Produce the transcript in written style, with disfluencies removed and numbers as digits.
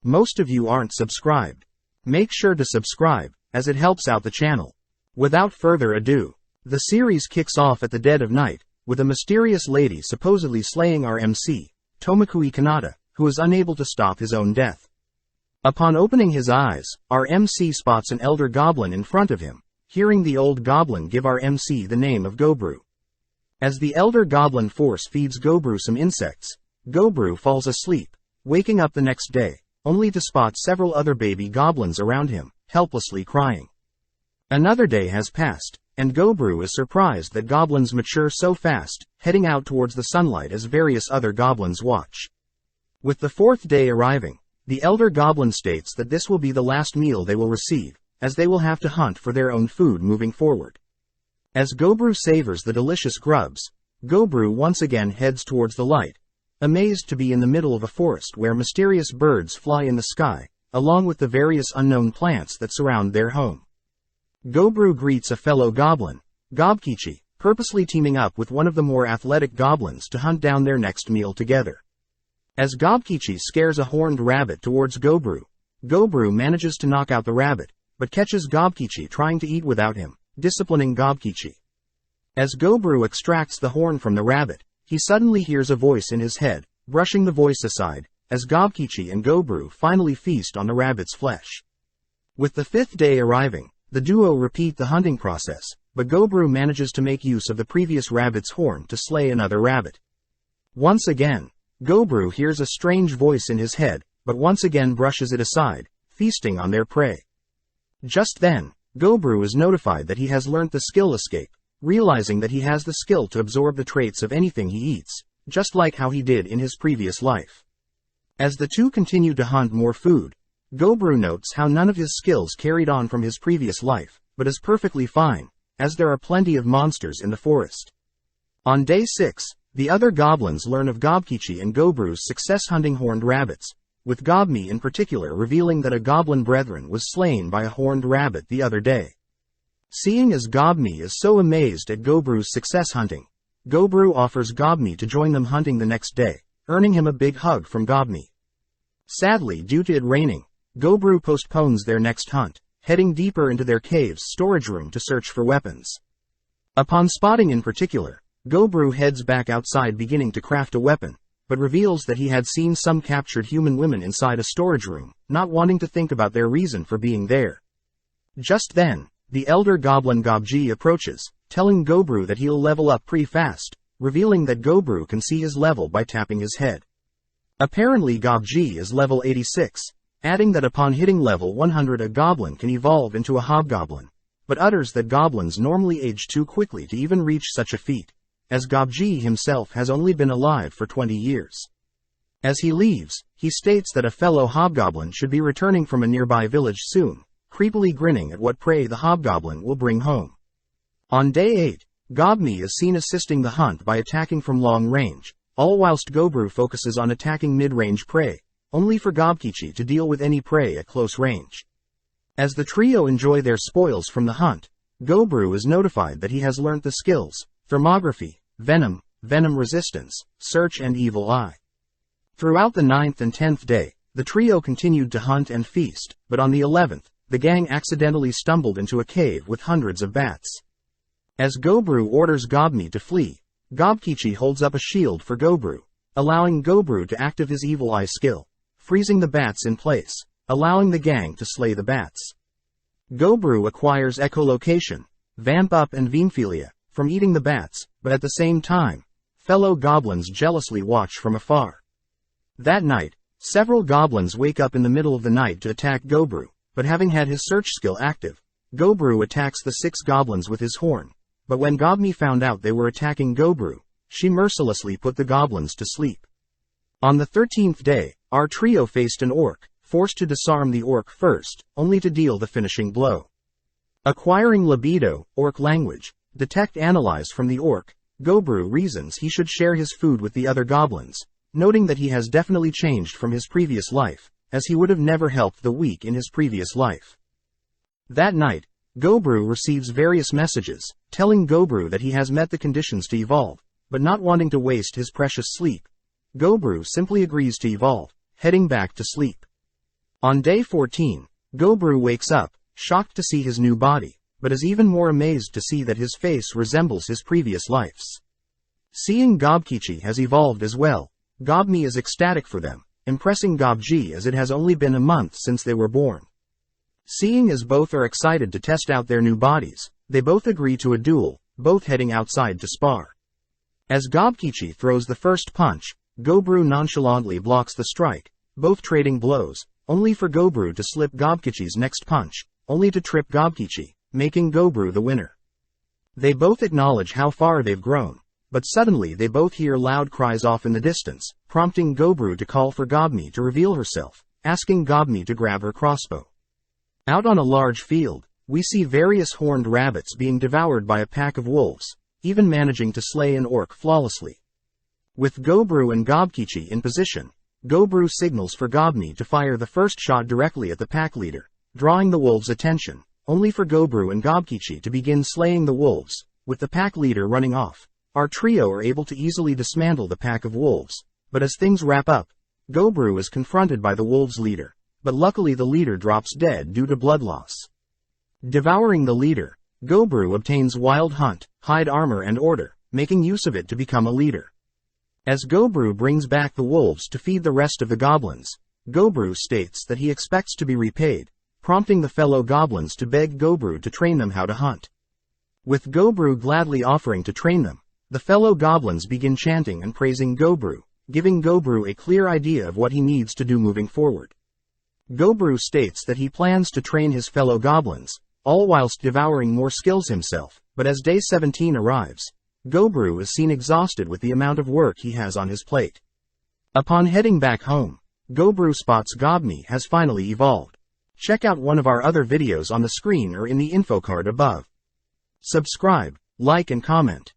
Most of you aren't subscribed. Make sure to subscribe, as it helps out the channel. Without further ado, the series kicks off at the dead of night, with a mysterious lady supposedly slaying our MC, Tomokui Kanata, who is unable to stop his own death. Upon opening his eyes, our MC spots an elder goblin in front of him, hearing the old goblin give our MC the name of Gobru. As the elder goblin force feeds Gobru some insects, Gobru falls asleep, waking up the next day, only to spot several other baby goblins around him, helplessly crying. Another day has passed, and Gobru is surprised that goblins mature so fast, heading out towards the sunlight as various other goblins watch. With the fourth day arriving, the elder goblin states that this will be the last meal they will receive, as they will have to hunt for their own food moving forward. As Gobru savors the delicious grubs, Gobru once again heads towards the light, amazed to be in the middle of a forest where mysterious birds fly in the sky, along with the various unknown plants that surround their home. Gobru greets a fellow goblin, Gobkichi, purposely teaming up with one of the more athletic goblins to hunt down their next meal together. As Gobkichi scares a horned rabbit towards Gobru, Gobru manages to knock out the rabbit, but catches Gobkichi trying to eat without him, disciplining Gobkichi. As Gobru extracts the horn from the rabbit, he suddenly hears a voice in his head, brushing the voice aside, as Gobkichi and Gobru finally feast on the rabbit's flesh. With the fifth day arriving, the duo repeat the hunting process, but Gobru manages to make use of the previous rabbit's horn to slay another rabbit. Once again, Gobru hears a strange voice in his head, but once again brushes it aside, feasting on their prey. Just then, Gobru is notified that he has learnt the skill escape, realizing that he has the skill to absorb the traits of anything he eats, just like how he did in his previous life. As the two continue to hunt more food, Gobru notes how none of his skills carried on from his previous life, but is perfectly fine, as there are plenty of monsters in the forest. On day 6, the other goblins learn of Gobkichi and Gobru's success hunting horned rabbits, with Gobmi in particular revealing that a goblin brethren was slain by a horned rabbit the other day. Seeing as Gobmi is so amazed at Gobru's success hunting, Gobru offers Gobmi to join them hunting the next day, earning him a big hug from Gobmi. Sadly, due to it raining, Gobru postpones their next hunt, heading deeper into their cave's storage room to search for weapons. Upon spotting in particular, Gobru heads back outside beginning to craft a weapon, but reveals that he had seen some captured human women inside a storage room, not wanting to think about their reason for being there. Just then, the elder goblin Gobji approaches, telling Gobru that he'll level up pretty fast, revealing that Gobru can see his level by tapping his head. Apparently Gobji is level 86, adding that upon hitting level 100 a goblin can evolve into a hobgoblin, but utters that goblins normally age too quickly to even reach such a feat, as Gobji himself has only been alive for 20 years. As he leaves, he states that a fellow hobgoblin should be returning from a nearby village soon, creepily grinning at what prey the hobgoblin will bring home. On day 8, Gobmi is seen assisting the hunt by attacking from long range, all whilst Gobru focuses on attacking mid-range prey, only for Gobkichi to deal with any prey at close range. As the trio enjoy their spoils from the hunt, Gobru is notified that he has learnt the skills, Thermography, Venom, Venom Resistance, Search and Evil Eye. Throughout the 9th and 10th day, the trio continued to hunt and feast, but on the 11th, the gang accidentally stumbled into a cave with hundreds of bats. As Gobru orders Gobmi to flee, Gobkichi holds up a shield for Gobru, allowing Gobru to activate his Evil Eye skill, freezing the bats in place, allowing the gang to slay the bats. Gobru acquires Echolocation, Vamp Up and Vemphilia, from eating the bats, but at the same time, fellow goblins jealously watch from afar. That night, several goblins wake up in the middle of the night to attack Gobru, but having had his search skill active, Gobru attacks the 6 goblins with his horn, but when Gobmi found out they were attacking Gobru, she mercilessly put the goblins to sleep. On the 13th day, our trio faced an orc, forced to disarm the orc first, only to deal the finishing blow. Acquiring libido, orc language, detect analyze from the orc, Gobru reasons he should share his food with the other goblins, noting that he has definitely changed from his previous life, as he would have never helped the weak in his previous life. That night, Gobru receives various messages, telling Gobru that he has met the conditions to evolve, but not wanting to waste his precious sleep. Gobru simply agrees to evolve, heading back to sleep. On day 14, Gobru wakes up, shocked to see his new body, but is even more amazed to see that his face resembles his previous life's. Seeing Gobkichi has evolved as well, Gobni is ecstatic for them, impressing Gobji as it has only been a month since they were born. Seeing as both are excited to test out their new bodies, they both agree to a duel, both heading outside to spar. As Gobkichi throws the first punch, Gobru nonchalantly blocks the strike, both trading blows, only for Gobru to slip Gobkichi's next punch, only to trip Gobkichi, making Gobru the winner. They both acknowledge how far they've grown, but suddenly they both hear loud cries off in the distance, prompting Gobru to call for Gobni to reveal herself, asking Gobni to grab her crossbow. Out on a large field, we see various horned rabbits being devoured by a pack of wolves, even managing to slay an orc flawlessly. With Gobru and Gobkichi in position, Gobru signals for Gobni to fire the first shot directly at the pack leader, drawing the wolves' attention, only for Gobru and Gobkichi to begin slaying the wolves. With the pack leader running off, our trio are able to easily dismantle the pack of wolves, but as things wrap up, Gobru is confronted by the wolves' leader, but luckily the leader drops dead due to blood loss. Devouring the leader, Gobru obtains Wild Hunt, Hide Armor and Order, making use of it to become a leader. As Gobru brings back the wolves to feed the rest of the goblins, Gobru states that he expects to be repaid, prompting the fellow goblins to beg Gobru to train them how to hunt. With Gobru gladly offering to train them, the fellow goblins begin chanting and praising Gobru, giving Gobru a clear idea of what he needs to do moving forward. Gobru states that he plans to train his fellow goblins, all whilst devouring more skills himself, but as day 17 arrives, Gobru is seen exhausted with the amount of work he has on his plate. Upon heading back home, Gobru spots Gobni has finally evolved. Check out one of our other videos on the screen or in the info card above. Subscribe, like and comment.